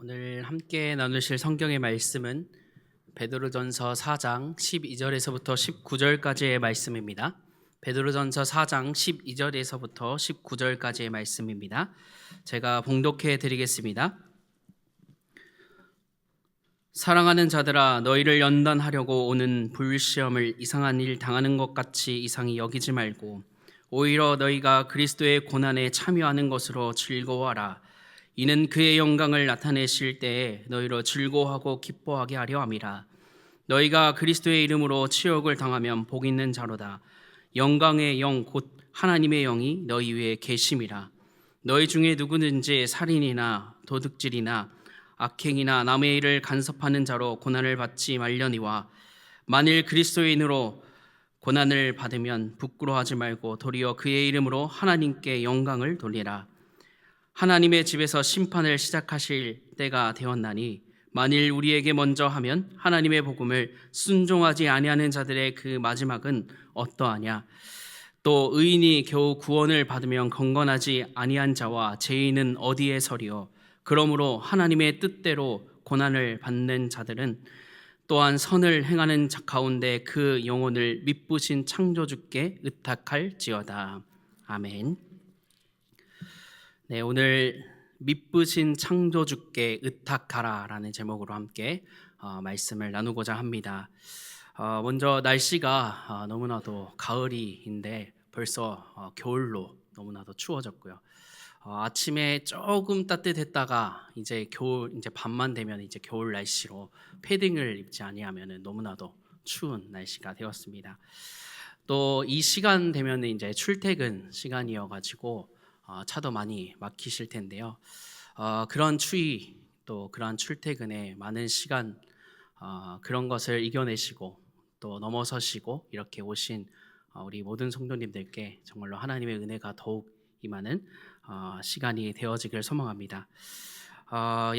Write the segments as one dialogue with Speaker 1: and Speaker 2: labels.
Speaker 1: 오늘 함께 나누실 성경의 말씀은 베드로전서 4장 12절에서부터 19절까지의 말씀입니다. 베드로전서 4장 12절에서부터 19절까지의 말씀입니다. 제가 봉독해 드리겠습니다. 사랑하는 자들아, 너희를 연단하려고 오는 불시험을 이상한 일 당하는 것 같이 이상히 여기지 말고 오히려 너희가 그리스도의 고난에 참여하는 것으로 즐거워하라. 이는 그의 영광을 나타내실 때에 너희로 즐거워하고 기뻐하게 하려 함이라. 너희가 그리스도의 이름으로 치욕을 당하면 복 있는 자로다. 영광의 영 곧 하나님의 영이 너희 위에 계심이라. 너희 중에 누구든지 살인이나 도둑질이나 악행이나 남의 일을 간섭하는 자로 고난을 받지 말려니와 만일 그리스도인으로 고난을 받으면 부끄러워하지 말고 도리어 그의 이름으로 하나님께 영광을 돌리라. 하나님의 집에서 심판을 시작하실 때가 되었나니 만일 우리에게 먼저 하면 하나님의 복음을 순종하지 아니하는 자들의 그 마지막은 어떠하냐. 또 의인이 겨우 구원을 받으면 경건하지 아니한 자와 죄인은 어디에 서리요. 그러므로 하나님의 뜻대로 고난을 받는 자들은 또한 선을 행하는 자 가운데 그 영혼을 미쁘신 창조주께 의탁할지어다. 아멘. 네, 오늘 미쁘신 창조주께 의탁하라라는 제목으로 함께 말씀을 나누고자 합니다. 먼저 날씨가 너무나도 가을이인데 벌써 겨울로 너무나도 추워졌고요. 아침에 조금 따뜻했다가 이제 밤만 되면 이제 겨울 날씨로 패딩을 입지 아니하면 너무나도 추운 날씨가 되었습니다. 또 이 시간 되면 이제 출퇴근 시간이어가지고 차도 많이 막히실 텐데요. 그런 추위 또 그런 출퇴근에 많은 시간 그런 것을 이겨내시고 또 넘어서시고 이렇게 오신 우리 모든 성도님들께 정말로 하나님의 은혜가 더욱 임하는 시간이 되어지길 소망합니다.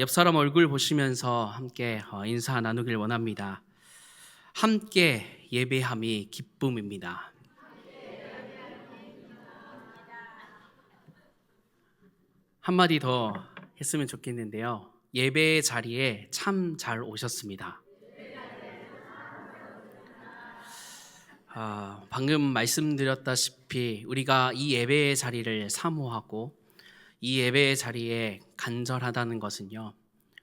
Speaker 1: 옆 사람 얼굴 보시면서 함께 인사 나누길 원합니다. 함께 예배함이 기쁨입니다. 한마디 더 했으면 좋겠는데요. 예배의 자리에 참 잘 오셨습니다. 방금 말씀드렸다시피 우리가 이 예배의 자리를 사모하고 이 예배의 자리에 간절하다는 것은요,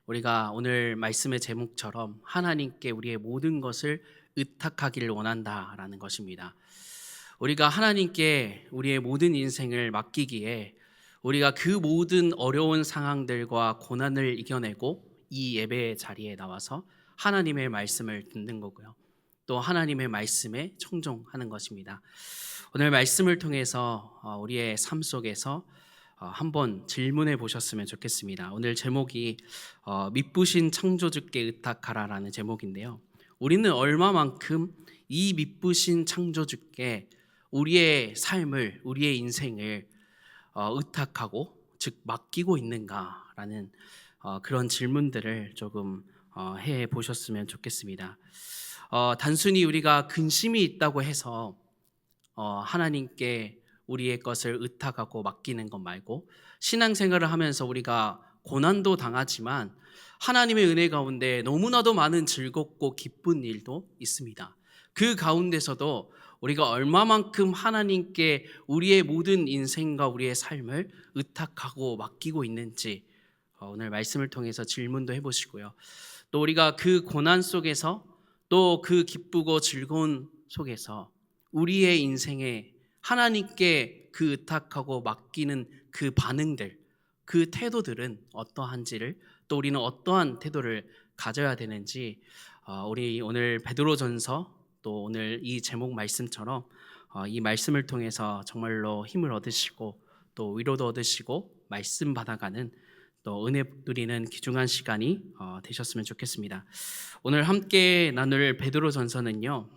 Speaker 1: 우리가 오늘 말씀의 제목처럼 하나님께 우리의 모든 것을 의탁하기를 원한다라는 것입니다. 우리가 하나님께 우리의 모든 인생을 맡기기에 우리가 그 모든 어려운 상황들과 고난을 이겨내고 이 예배의 자리에 나와서 하나님의 말씀을 듣는 거고요. 또 하나님의 말씀에 청종하는 것입니다. 오늘 말씀을 통해서 우리의 삶 속에서 한번 질문해 보셨으면 좋겠습니다. 오늘 제목이 미쁘신 창조주께 의탁하라라는 제목인데요. 우리는 얼마만큼 이 미쁘신 창조주께 우리의 삶을, 우리의 인생을 의탁하고 즉 맡기고 있는가라는 그런 질문들을 조금 해 보셨으면 좋겠습니다. 단순히 우리가 근심이 있다고 해서 하나님께 우리의 것을 의탁하고 맡기는 것 말고 신앙생활을 하면서 우리가 고난도 당하지만 하나님의 은혜 가운데 너무나도 많은 즐겁고 기쁜 일도 있습니다. 그 가운데서도 우리가 얼마만큼 하나님께 우리의 모든 인생과 우리의 삶을 의탁하고 맡기고 있는지 오늘 말씀을 통해서 질문도 해보시고요. 또 우리가 그 고난 속에서 또 그 기쁘고 즐거운 속에서 우리의 인생에 하나님께 그 의탁하고 맡기는 그 반응들, 그 태도들은 어떠한지를 또 우리는 어떠한 태도를 가져야 되는지 우리 오늘 베드로전서 또 오늘 이 제목 말씀처럼 이 말씀을 통해서 정말로 힘을 얻으시고 또 위로도 얻으시고 말씀 받아가는 또 은혜 누리는 귀중한 시간이 되셨으면 좋겠습니다. 오늘 함께 나눌 베드로전서는요,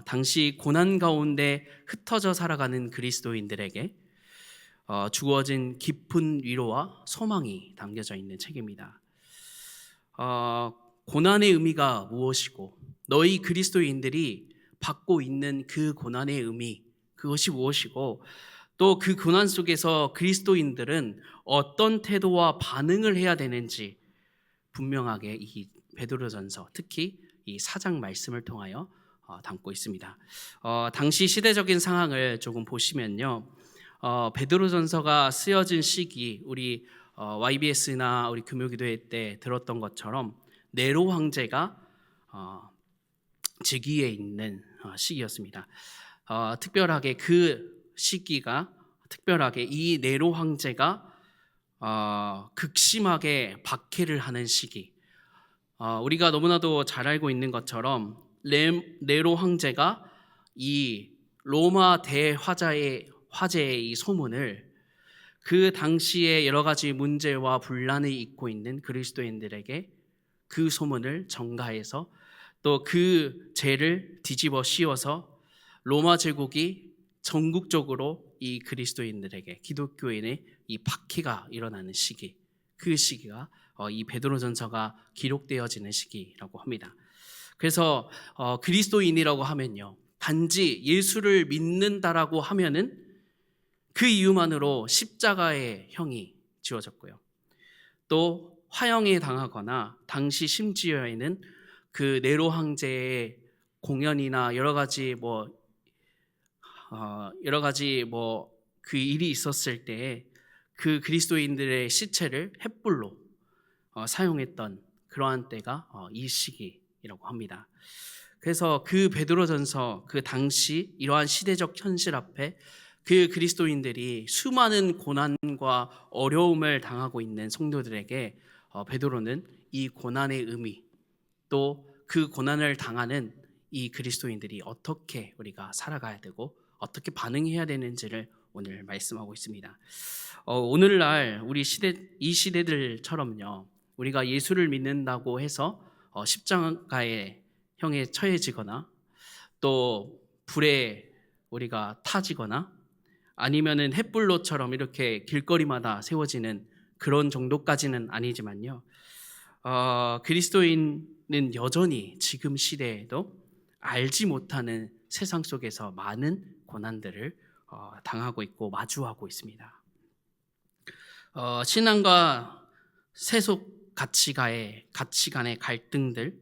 Speaker 1: 당시 고난 가운데 흩어져 살아가는 그리스도인들에게 주어진 깊은 위로와 소망이 담겨져 있는 책입니다. 고난의 의미가 무엇이고 너희 그리스도인들이 받고 있는 그 고난의 의미, 그것이 무엇이고 또 그 고난 속에서 그리스도인들은 어떤 태도와 반응을 해야 되는지 분명하게 이 베드로전서, 특히 이 4장 말씀을 통하여 담고 있습니다. 당시 시대적인 상황을 조금 보시면요, 베드로전서가 쓰여진 시기, 우리 YBS나 우리 금요기도회 때 들었던 것처럼 네로 황제가 즉위에 있는 시기였습니다. 특별하게 그 시기가 특별하게 이 네로 황제가 극심하게 박해를 하는 시기. 우리가 너무나도 잘 알고 있는 것처럼 네로 황제가 이 로마 대화재의 이 소문을 그 당시에 여러 가지 문제와 분란을 잇고 있는 그리스도인들에게 그 소문을 전가해서 또 그 죄를 뒤집어 씌워서 로마 제국이 전국적으로 이 그리스도인들에게, 기독교인의 이 박해가 일어나는 시기, 그 시기가 이 베드로전서가 기록되어지는 시기라고 합니다. 그래서 그리스도인이라고 하면요, 단지 예수를 믿는다라고 하면은 그 이유만으로 십자가의 형이 지어졌고요, 또 화형에 당하거나 당시 심지어에는 그 네로 황제의 공연이나 여러 가지 그 일이 있었을 때 그 그리스도인들의 시체를 횃불로 사용했던 그러한 때가 이 시기라고 합니다. 그래서 그 베드로전서, 그 당시 이러한 시대적 현실 앞에 그 그리스도인들이 수많은 고난과 어려움을 당하고 있는 성도들에게 베드로는 이 고난의 의미, 또 그 고난을 당하는 이 그리스도인들이 어떻게 우리가 살아가야 되고 어떻게 반응해야 되는지를 오늘 말씀하고 있습니다. 오늘날 우리 이 시대들처럼요, 우리가 예수를 믿는다고 해서 십자가의 형에 처해지거나 또 불에 우리가 타지거나 아니면은 횃불로처럼 이렇게 길거리마다 세워지는 그런 정도까지는 아니지만요, 그리스도인은 여전히 지금 시대에도 알지 못하는 세상 속에서 많은 고난들을 당하고 있고 마주하고 있습니다. 신앙과 세속 가치관의 갈등들,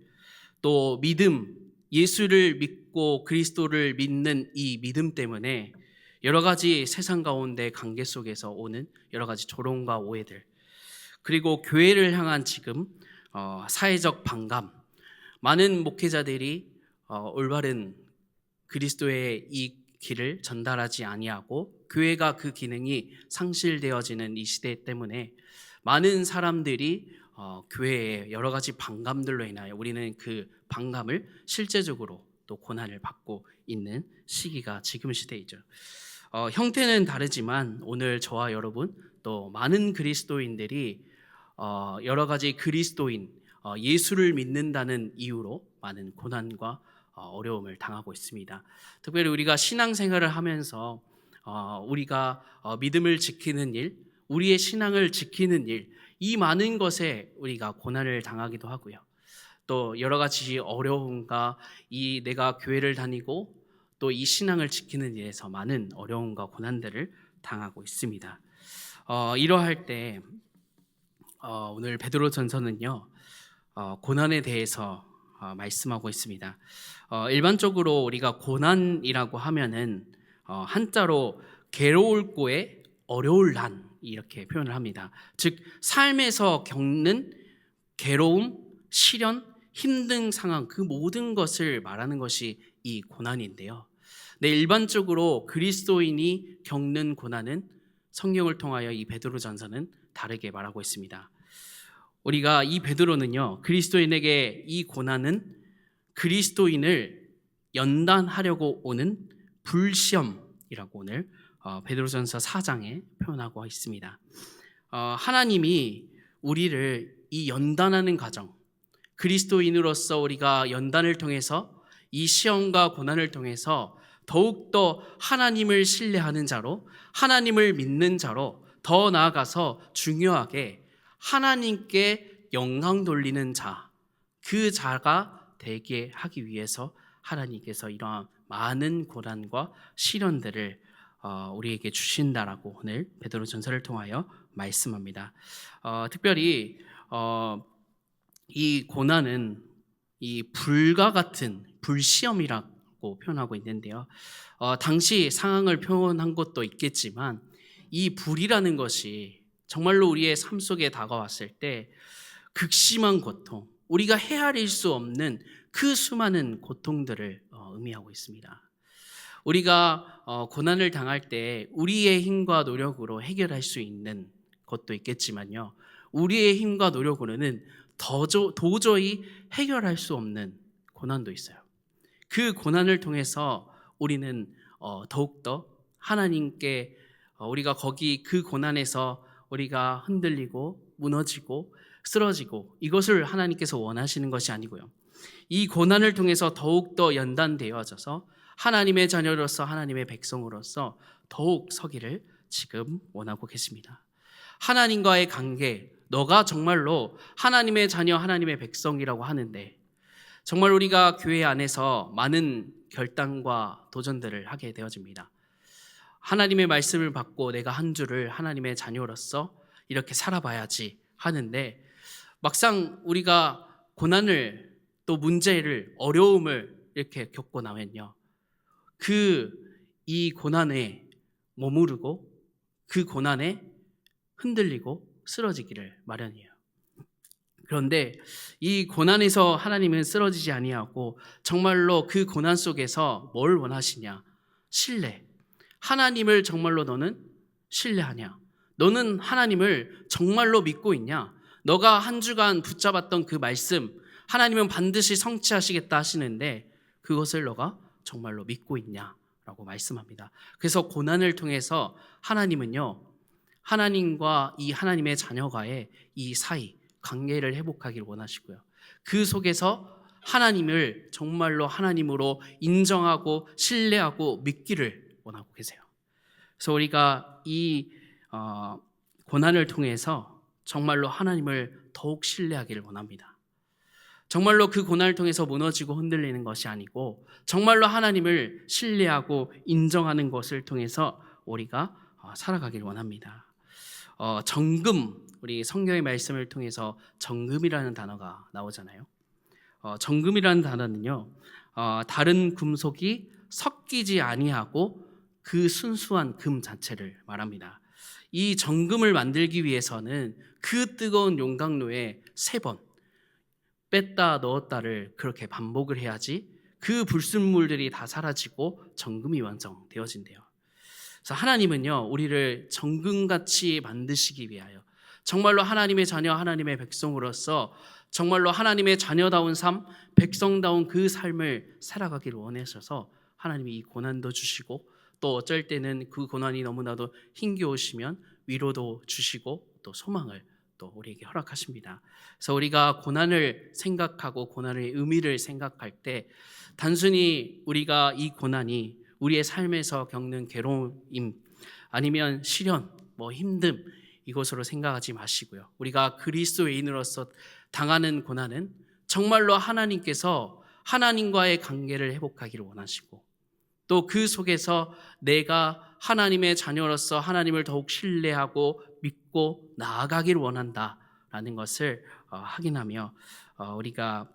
Speaker 1: 또 믿음, 예수를 믿고 그리스도를 믿는 이 믿음 때문에 여러 가지 세상 가운데 관계 속에서 오는 여러 가지 조롱과 오해들, 그리고 교회를 향한 지금 사회적 반감, 많은 목회자들이 올바른 그리스도의 이 길을 전달하지 아니하고 교회가 그 기능이 상실되어지는 이 시대 때문에 많은 사람들이 교회의 여러 가지 반감들로 인하여 우리는 그 반감을 실제적으로 또 고난을 받고 있는 시기가 지금 시대이죠. 형태는 다르지만 오늘 저와 여러분 또 많은 그리스도인들이 여러 가지 그리스도인, 예수를 믿는다는 이유로 많은 고난과 어려움을 당하고 있습니다. 특별히 우리가 신앙생활을 하면서 우리가 믿음을 지키는 일, 우리의 신앙을 지키는 일, 이 많은 것에 우리가 고난을 당하기도 하고요. 또 여러 가지 어려움과 이 내가 교회를 다니고 또 이 신앙을 지키는 일에서 많은 어려움과 고난들을 당하고 있습니다. 이러할 때 오늘 베드로전서는요, 고난에 대해서 말씀하고 있습니다. 일반적으로 우리가 고난이라고 하면은 한자로 괴로울 고에 어려울 난, 이렇게 표현을 합니다. 즉 삶에서 겪는 괴로움, 시련, 힘든 상황, 그 모든 것을 말하는 것이 이 고난인데요. 일반적으로 그리스도인이 겪는 고난은 성경을 통하여 이 베드로전서는 다르게 말하고 있습니다. 우리가 이 베드로는요, 그리스도인에게 이 고난은 그리스도인을 연단하려고 오는 불시험이라고 오늘 베드로전서 4장에 표현하고 있습니다. 하나님이 우리를 이 연단하는 과정, 그리스도인으로서 우리가 연단을 통해서 이 시험과 고난을 통해서 더욱더 하나님을 신뢰하는 자로, 하나님을 믿는 자로, 더 나아가서 중요하게 하나님께 영광 돌리는 자, 그 자가 되게 하기 위해서 하나님께서 이러한 많은 고난과 시련들을 우리에게 주신다라고 오늘 베드로전서를 통하여 말씀합니다. 특별히 이 고난은 이 불과 같은 불시험이라고 표현하고 있는데요. 당시 상황을 표현한 것도 있겠지만 이 불이라는 것이 정말로 우리의 삶 속에 다가왔을 때 극심한 고통, 우리가 헤아릴 수 없는 그 수많은 고통들을 의미하고 있습니다. 우리가 고난을 당할 때 우리의 힘과 노력으로 해결할 수 있는 것도 있겠지만요. 우리의 힘과 노력으로는 도저히 해결할 수 없는 고난도 있어요. 그 고난을 통해서 우리는 더욱더 하나님께 우리가 거기 그 고난에서 우리가 흔들리고 무너지고 쓰러지고 이것을 하나님께서 원하시는 것이 아니고요. 이 고난을 통해서 더욱더 연단되어져서 하나님의 자녀로서 하나님의 백성으로서 더욱 서기를 지금 원하고 계십니다. 하나님과의 관계, 너가 정말로 하나님의 자녀, 하나님의 백성이라고 하는데 정말 우리가 교회 안에서 많은 결단과 도전들을 하게 되어집니다. 하나님의 말씀을 받고 내가 한 주를 하나님의 자녀로서 이렇게 살아봐야지 하는데 막상 우리가 고난을 또 문제를 어려움을 이렇게 겪고 나면요. 이 고난에 머무르고 그 고난에 흔들리고 쓰러지기를 마련이에요. 그런데 이 고난에서 하나님은 쓰러지지 아니하고 정말로 그 고난 속에서 뭘 원하시냐? 신뢰. 하나님을 정말로 너는 신뢰하냐? 너는 하나님을 정말로 믿고 있냐? 너가 한 주간 붙잡았던 그 말씀, 하나님은 반드시 성취하시겠다 하시는데 그것을 너가 정말로 믿고 있냐라고 말씀합니다. 그래서 고난을 통해서 하나님은요, 하나님과 이 하나님의 자녀가의 이 사이, 관계를 회복하기를 원하시고요. 그 속에서 하나님을 정말로 하나님으로 인정하고 신뢰하고 믿기를 원하고 계세요. 그래서 우리가 이 고난을 통해서 정말로 하나님을 더욱 신뢰하기를 원합니다. 정말로 그 고난을 통해서 무너지고 흔들리는 것이 아니고 정말로 하나님을 신뢰하고 인정하는 것을 통해서 우리가 살아가기를 원합니다. 정금, 우리 성경의 말씀을 통해서 정금이라는 단어가 나오잖아요. 정금이라는 단어는요, 다른 금속이 섞이지 아니하고 그 순수한 금 자체를 말합니다. 이 정금을 만들기 위해서는 그 뜨거운 용광로에 3번 뺐다 넣었다를 그렇게 반복을 해야지 그 불순물들이 다 사라지고 정금이 완성되어진대요. 그래서 하나님은요, 우리를 정금같이 만드시기 위하여 정말로 하나님의 자녀, 하나님의 백성으로서 정말로 하나님의 자녀다운 삶, 백성다운 그 삶을 살아가기를 원하셔서 하나님이 이 고난도 주시고 또 어쩔 때는 그 고난이 너무나도 힘겨우시면 위로도 주시고 또 소망을 또 우리에게 허락하십니다. 그래서 우리가 고난을 생각하고 고난의 의미를 생각할 때 단순히 우리가 이 고난이 우리의 삶에서 겪는 괴로움 아니면 시련, 힘듦 이것으로 생각하지 마시고요. 우리가 그리스도인으로서 당하는 고난은 정말로 하나님께서 하나님과의 관계를 회복하기를 원하시고 또 그 속에서 내가 하나님의 자녀로서 하나님을 더욱 신뢰하고 믿고 나아가기를 원한다라는 것을 확인하며 우리가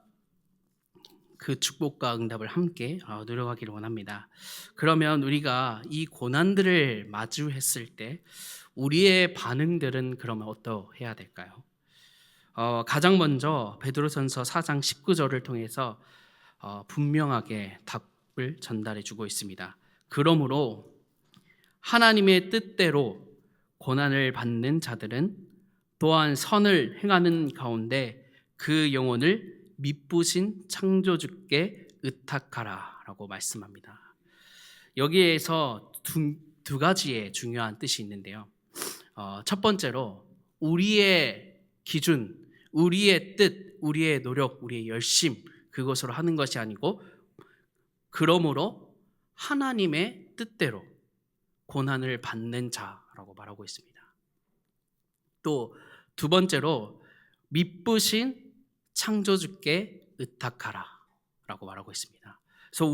Speaker 1: 그 축복과 응답을 함께 누려가기를 원합니다. 그러면 우리가 이 고난들을 마주했을 때 우리의 반응들은 그러면 어떠해야 될까요? 가장 먼저 베드로전서 4장 19절을 통해서 분명하게 답을 전달해 주고 있습니다. 그러므로 하나님의 뜻대로 고난을 받는 자들은 또한 선을 행하는 가운데 그 영혼을 미쁘신 창조주께 의탁하라 라고 말씀합니다. 여기에서 두 가지의 중요한 뜻이 있는데요. 첫 번째로 우리의 기준, 우리의 뜻, 우리의 노력, 우리의 열심 그것으로 하는 것이 아니고 그러므로 하나님의 뜻대로 고난을 받는 자라고 말하고 있습니다. 또 두 번째로 미쁘신 창조주께 의탁하라 라고 말하고 있습니다. 그래서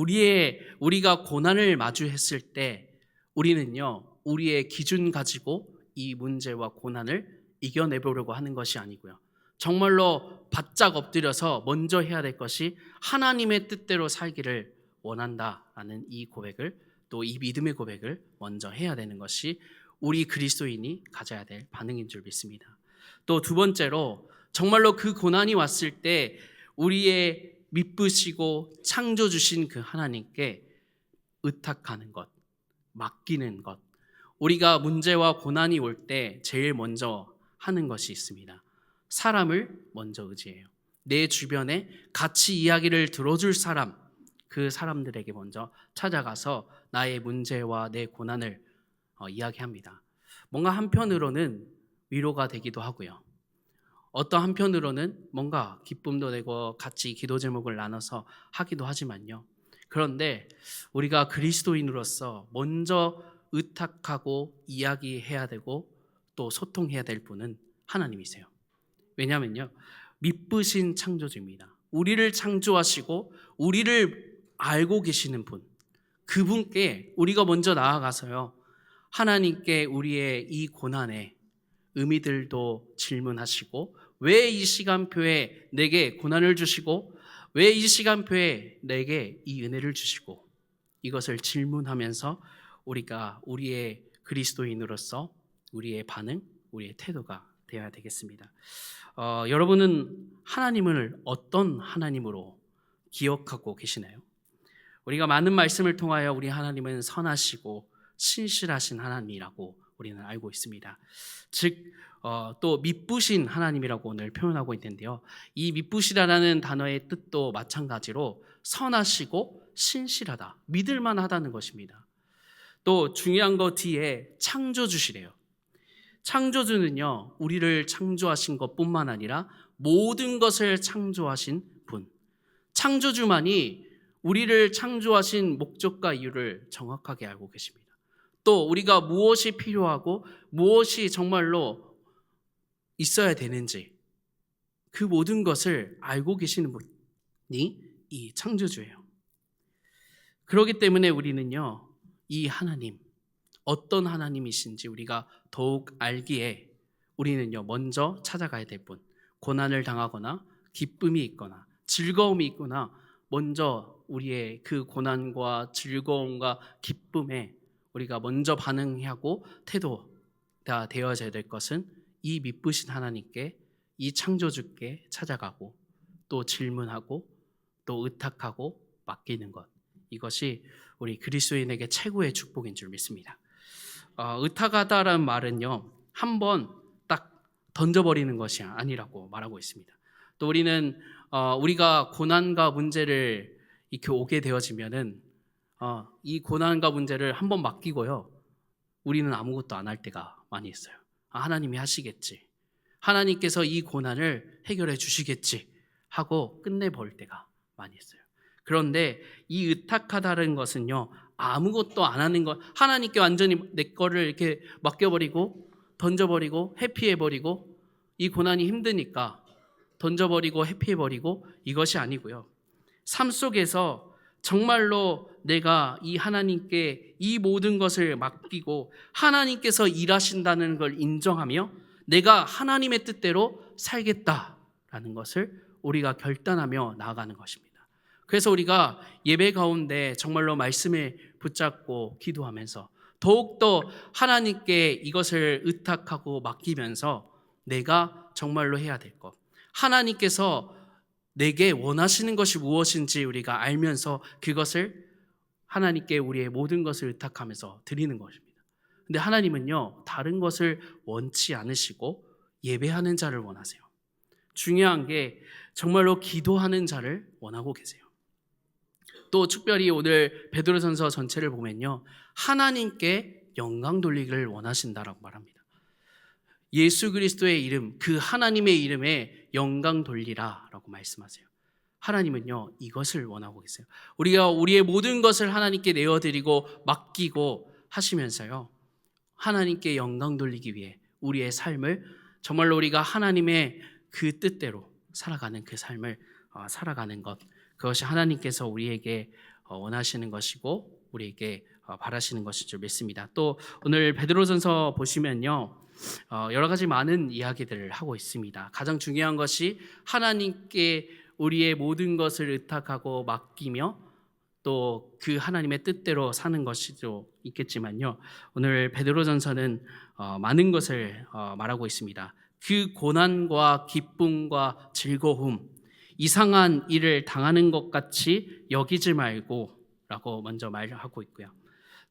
Speaker 1: 우리가 고난을 마주했을 때 우리는요, 우리의 기준 가지고 이 문제와 고난을 이겨내보려고 하는 것이 아니고요. 정말로 바짝 엎드려서 먼저 해야 될 것이 하나님의 뜻대로 살기를 원한다라는 이 고백을, 또 이 믿음의 고백을 먼저 해야 되는 것이 우리 그리스도인이 가져야 될 반응인 줄 믿습니다. 또 두 번째로, 정말로 그 고난이 왔을 때 우리의 미쁘시고 창조 주신 그 하나님께 의탁하는 것, 맡기는 것. 우리가 문제와 고난이 올 때 제일 먼저 하는 것이 있습니다. 사람을 먼저 의지해요. 내 주변에 같이 이야기를 들어줄 사람, 그 사람들에게 먼저 찾아가서 나의 문제와 내 고난을 이야기합니다. 뭔가 한편으로는 위로가 되기도 하고요. 어떤 한편으로는 뭔가 기쁨도 되고 같이 기도 제목을 나눠서 하기도 하지만요. 그런데 우리가 그리스도인으로서 먼저 의탁하고 이야기해야 되고 또 소통해야 될 분은 하나님이세요. 왜냐하면요, 미쁘신 창조주입니다. 우리를 창조하시고 우리를 알고 계시는 분, 그분께 우리가 먼저 나아가서요, 하나님께 우리의 이 고난의 의미들도 질문하시고, 왜 이 시간표에 내게 고난을 주시고, 왜 이 시간표에 내게 이 은혜를 주시고, 이것을 질문하면서 우리가 우리의 그리스도인으로서 우리의 반응, 우리의 태도가 되어야 되겠습니다. 여러분은 하나님을 어떤 하나님으로 기억하고 계시나요? 우리가 많은 말씀을 통하여 우리 하나님은 선하시고 신실하신 하나님이라고 우리는 알고 있습니다. 즉, 또 미쁘신 하나님이라고 오늘 표현하고 있는데요. 이 미쁘시다라는 단어의 뜻도 마찬가지로 선하시고 신실하다, 믿을만하다는 것입니다. 또 중요한 것 뒤에 창조주시래요. 창조주는요, 우리를 창조하신 것뿐만 아니라 모든 것을 창조하신 분. 창조주만이 우리를 창조하신 목적과 이유를 정확하게 알고 계십니다. 또 우리가 무엇이 필요하고 무엇이 정말로 있어야 되는지, 그 모든 것을 알고 계시는 분이 이 창조주예요. 그렇기 때문에 우리는요, 이 하나님, 어떤 하나님이신지 우리가 더욱 알기에 우리는요, 먼저 찾아가야 될 분, 고난을 당하거나 기쁨이 있거나 즐거움이 있거나 먼저 우리의 그 고난과 즐거움과 기쁨에 우리가 먼저 반응하고 태도가 되어져야 될 것은 이 미쁘신 하나님께, 이 창조주께 찾아가고 또 질문하고 또 의탁하고 맡기는 것, 이것이 우리 그리스도인에게 최고의 축복인 줄 믿습니다. 의탁하다라는 말은요, 한번 딱 던져버리는 것이 아니라고 말하고 있습니다. 또 우리는 우리가 고난과 문제를 이렇게 오게 되어지면은 이 고난과 문제를 한번 맡기고요, 우리는 아무것도 안 할 때가 많이 있어요. 하나님이 하시겠지, 하나님께서 이 고난을 해결해 주시겠지 하고 끝내버릴 때가 많이 있어요. 그런데 이 의탁하다는 것은요, 아무것도 안 하는 것, 하나님께 완전히 내 거를 이렇게 맡겨버리고 던져버리고 회피해버리고, 이 고난이 힘드니까 던져버리고 회피해버리고, 이것이 아니고요, 삶 속에서 정말로 내가 이 하나님께 이 모든 것을 맡기고 하나님께서 일하신다는 걸 인정하며 내가 하나님의 뜻대로 살겠다라는 것을 우리가 결단하며 나아가는 것입니다. 그래서 우리가 예배 가운데 정말로 말씀을 붙잡고 기도하면서 더욱더 하나님께 이것을 의탁하고 맡기면서 내가 정말로 해야 될 것, 하나님께서 내게 원하시는 것이 무엇인지 우리가 알면서 그것을 하나님께 우리의 모든 것을 의탁하면서 드리는 것입니다. 근데 하나님은요, 다른 것을 원치 않으시고 예배하는 자를 원하세요. 중요한 게 정말로 기도하는 자를 원하고 계세요. 또 특별히 오늘 베드로전서 전체를 보면요, 하나님께 영광 돌리기를 원하신다라고 말합니다. 예수 그리스도의 이름, 그 하나님의 이름에 영광 돌리라라고 말씀하세요. 하나님은요, 이것을 원하고 계세요. 우리가 우리의 모든 것을 하나님께 내어드리고 맡기고 하시면서요, 하나님께 영광 돌리기 위해 우리의 삶을 정말로 우리가 하나님의 그 뜻대로 살아가는 그 삶을 살아가는 것, 그것이 하나님께서 우리에게 원하시는 것이고 우리에게 바라시는 것인 줄 믿습니다. 또 오늘 베드로전서 보시면요, 여러 가지 많은 이야기들을 하고 있습니다. 가장 중요한 것이 하나님께 우리의 모든 것을 의탁하고 맡기며 또 그 하나님의 뜻대로 사는 것이도 있겠지만요. 오늘 베드로전서는 많은 것을 말하고 있습니다. 그 고난과 기쁨과 즐거움, 이상한 일을 당하는 것 같이 여기지 말고 라고 먼저 말하고 있고요.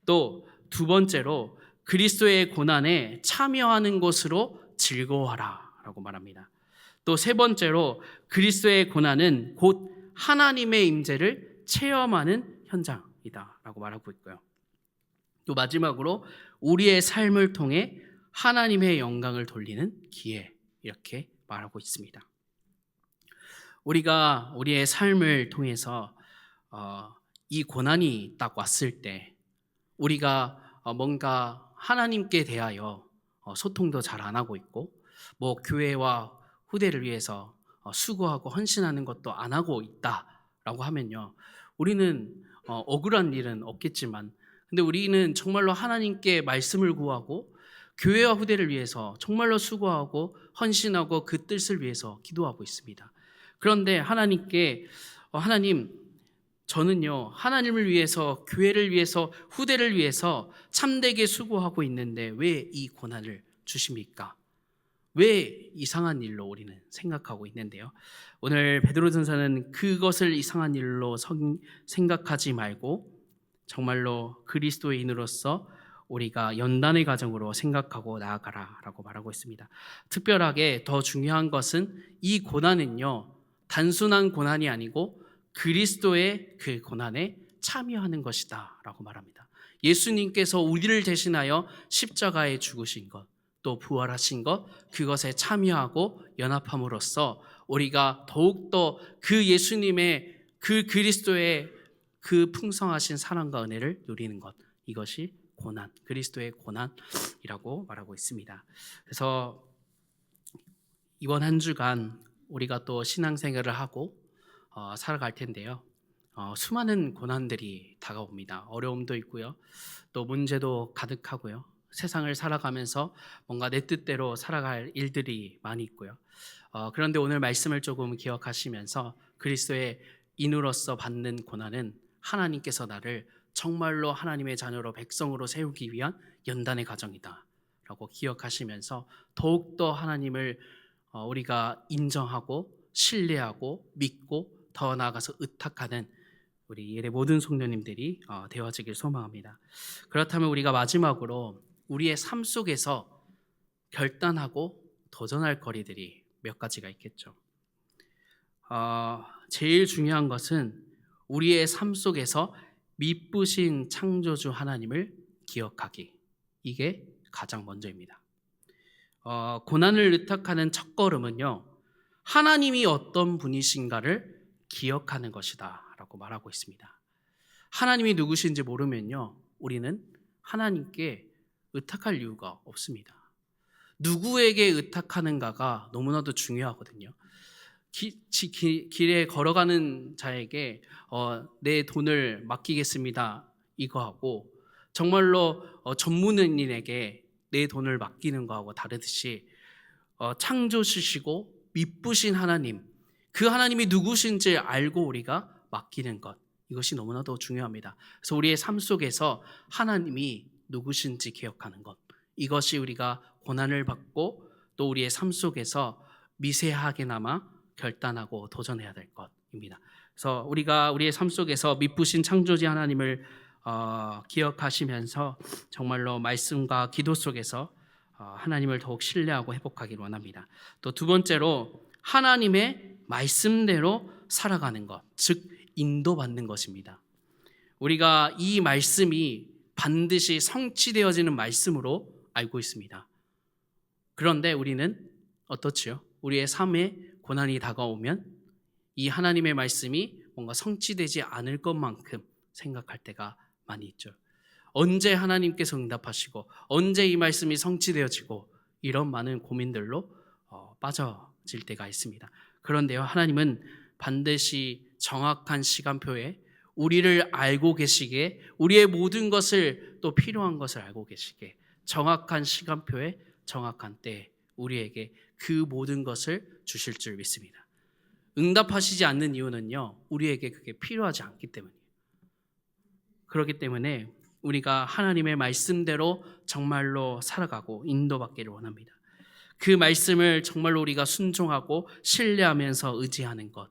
Speaker 1: 또 두 번째로 그리스도의 고난에 참여하는 것으로 즐거워하라 라고 말합니다. 또 세 번째로 그리스도의 고난은 곧 하나님의 임재를 체험하는 현장이다 라고 말하고 있고요. 또 마지막으로 우리의 삶을 통해 하나님의 영광을 돌리는 기회, 이렇게 말하고 있습니다. 우리가 우리의 삶을 통해서 이 고난이 딱 왔을 때 우리가 뭔가 하나님께 대하여 소통도 잘 안 하고 있고 뭐 교회와 후대를 위해서 수고하고 헌신하는 것도 안 하고 있다라고 하면요, 우리는 억울한 일은 없겠지만 근데 우리는 정말로 하나님께 말씀을 구하고 교회와 후대를 위해서 정말로 수고하고 헌신하고 그 뜻을 위해서 기도하고 있습니다. 그런데 하나님께 하나님, 저는요 하나님을 위해서 교회를 위해서 후대를 위해서 참되게 수고하고 있는데 왜 이 고난을 주십니까? 왜 이상한 일로 우리는 생각하고 있는데요. 오늘 베드로전서는 그것을 이상한 일로 생각하지 말고 정말로 그리스도인으로서 우리가 연단의 과정으로 생각하고 나아가라라고 말하고 있습니다. 특별하게 더 중요한 것은 이 고난은요 단순한 고난이 아니고 그리스도의 그 고난에 참여하는 것이다 라고 말합니다. 예수님께서 우리를 대신하여 십자가에 죽으신 것, 또 부활하신 것, 그것에 참여하고 연합함으로써 우리가 더욱더 그 예수님의 그 그리스도의 그 풍성하신 사랑과 은혜를 누리는 것, 이것이 고난, 그리스도의 고난이라고 말하고 있습니다. 그래서 이번 한 주간 우리가 또 신앙생활을 하고 살아갈 텐데요. 수많은 고난들이 다가옵니다. 어려움도 있고요. 또 문제도 가득하고요. 세상을 살아가면서 뭔가 내 뜻대로 살아갈 일들이 많이 있고요. 그런데 오늘 말씀을 조금 기억하시면서 그리스도의 인으로서 받는 고난은 하나님께서 나를 정말로 하나님의 자녀로 백성으로 세우기 위한 연단의 과정이다 라고 기억하시면서 더욱더 하나님을 우리가 인정하고 신뢰하고 믿고 더 나아가서 의탁하는 우리 예래 모든 성도님들이 되어지길 소망합니다. 그렇다면 우리가 마지막으로 우리의 삶 속에서 결단하고 도전할 거리들이 몇 가지가 있겠죠. 제일 중요한 것은 우리의 삶 속에서 미쁘신 창조주 하나님을 기억하기, 이게 가장 먼저입니다. 고난을 의탁하는 첫걸음은요 하나님이 어떤 분이신가를 기억하는 것이다 라고 말하고 있습니다. 하나님이 누구신지 모르면요 우리는 하나님께 의탁할 이유가 없습니다. 누구에게 의탁하는가가 너무나도 중요하거든요. 길에 걸어가는 자에게 내 돈을 맡기겠습니다 이거 하고 정말로 전문인에게 내 돈을 맡기는 거하고 다르듯이 창조주시고 미쁘신 하나님, 그 하나님이 누구신지 알고 우리가 맡기는 것, 이것이 너무나도 중요합니다. 그래서 우리의 삶 속에서 하나님이 누구신지 기억하는 것, 이것이 우리가 고난을 받고 또 우리의 삶 속에서 미세하게나마 결단하고 도전해야 될 것입니다. 그래서 우리가 우리의 삶 속에서 미쁘신 창조주 하나님을 기억하시면서 정말로 말씀과 기도 속에서 하나님을 더욱 신뢰하고 회복하기를 원합니다. 또 두 번째로 하나님의 말씀대로 살아가는 것, 즉 인도받는 것입니다. 우리가 이 말씀이 반드시 성취되어지는 말씀으로 알고 있습니다. 그런데 우리는 어떻지요? 우리의 삶에 고난이 다가오면 이 하나님의 말씀이 뭔가 성취되지 않을 것만큼 생각할 때가 많이 있죠. 언제 하나님께서 응답하시고 언제 이 말씀이 성취되어지고 이런 많은 고민들로 빠져질 때가 있습니다. 그런데요 하나님은 반드시 정확한 시간표에 우리를 알고 계시게, 우리의 모든 것을 또 필요한 것을 알고 계시게 정확한 시간표에 정확한 때 우리에게 그 모든 것을 주실 줄 믿습니다. 응답하시지 않는 이유는요, 우리에게 그게 필요하지 않기 때문이에요. 그렇기 때문에 우리가 하나님의 말씀대로 정말로 살아가고 인도받기를 원합니다. 그 말씀을 정말로 우리가 순종하고 신뢰하면서 의지하는 것,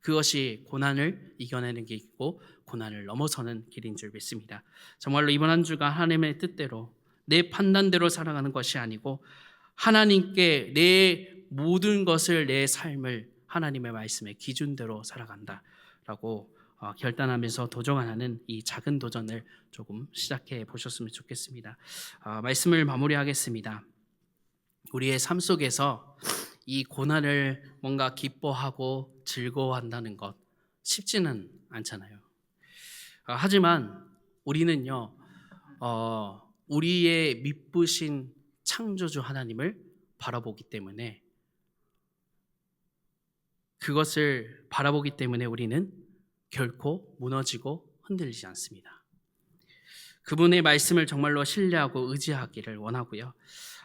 Speaker 1: 그것이 고난을 이겨내는 길이고 고난을 넘어서는 길인 줄 믿습니다. 정말로 이번 한 주가 하나님의 뜻대로 내 판단대로 살아가는 것이 아니고 하나님께 내 모든 것을, 내 삶을 하나님의 말씀의 기준대로 살아간다라고 결단하면서 도전하는 이 작은 도전을 조금 시작해 보셨으면 좋겠습니다. 말씀을 마무리하겠습니다. 우리의 삶 속에서 이 고난을 뭔가 기뻐하고 즐거워한다는 것 쉽지는 않잖아요. 하지만 우리는요, 우리의 미쁘신 창조주 하나님을 바라보기 때문에, 그것을 바라보기 때문에 우리는 결코 무너지고 흔들리지 않습니다. 그분의 말씀을 정말로 신뢰하고 의지하기를 원하고요.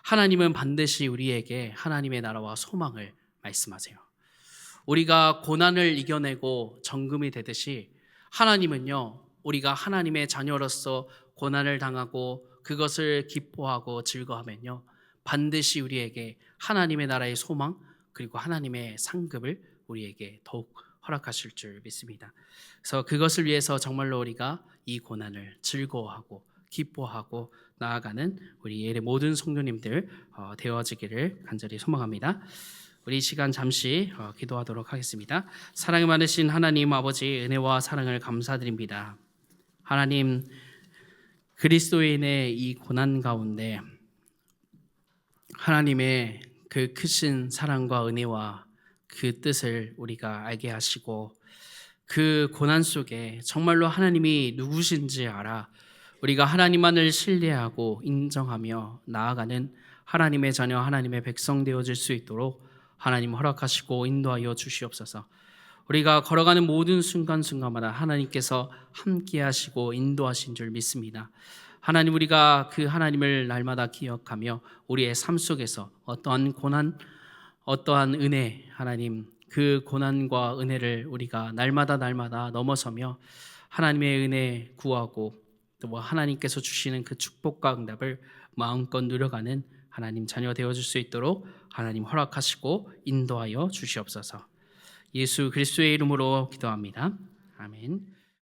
Speaker 1: 하나님은 반드시 우리에게 하나님의 나라와 소망을 말씀하세요. 우리가 고난을 이겨내고 정금이 되듯이 하나님은요, 우리가 하나님의 자녀로서 고난을 당하고 그것을 기뻐하고 즐거워하면요, 반드시 우리에게 하나님의 나라의 소망 그리고 하나님의 상급을 우리에게 더욱 허락하실 줄 믿습니다. 그래서 그것을 위해서 정말로 우리가 이 고난을 즐거워하고 기뻐하고 나아가는 우리 예일의 모든 성도님들 되어지기를 간절히 소망합니다. 우리 시간 잠시 기도하도록 하겠습니다. 사랑이 많으신 하나님 아버지, 은혜와 사랑을 감사드립니다. 하나님, 그리스도인의 이 고난 가운데 하나님의 그 크신 사랑과 은혜와 그 뜻을 우리가 알게 하시고, 그 고난 속에 정말로 하나님이 누구신지 알아 우리가 하나님만을 신뢰하고 인정하며 나아가는 하나님의 자녀, 하나님의 백성 되어질 수 있도록 하나님 허락하시고 인도하여 주시옵소서. 우리가 걸어가는 모든 순간순간마다 하나님께서 함께 하시고 인도하신 줄 믿습니다. 하나님, 우리가 그 하나님을 날마다 기억하며 우리의 삶 속에서 어떠한 고난, 어떠한 은혜, 하나님 그 고난과 은혜를 우리가 날마다 넘어서며 하나님의 은혜 구하고 또 하나님께서 주시는 그 축복과 응답을 마음껏 누려가는 하나님 자녀 되어줄 수 있도록 하나님 허락하시고 인도하여 주시옵소서. 예수 그리스도의 이름으로 기도합니다. 아멘.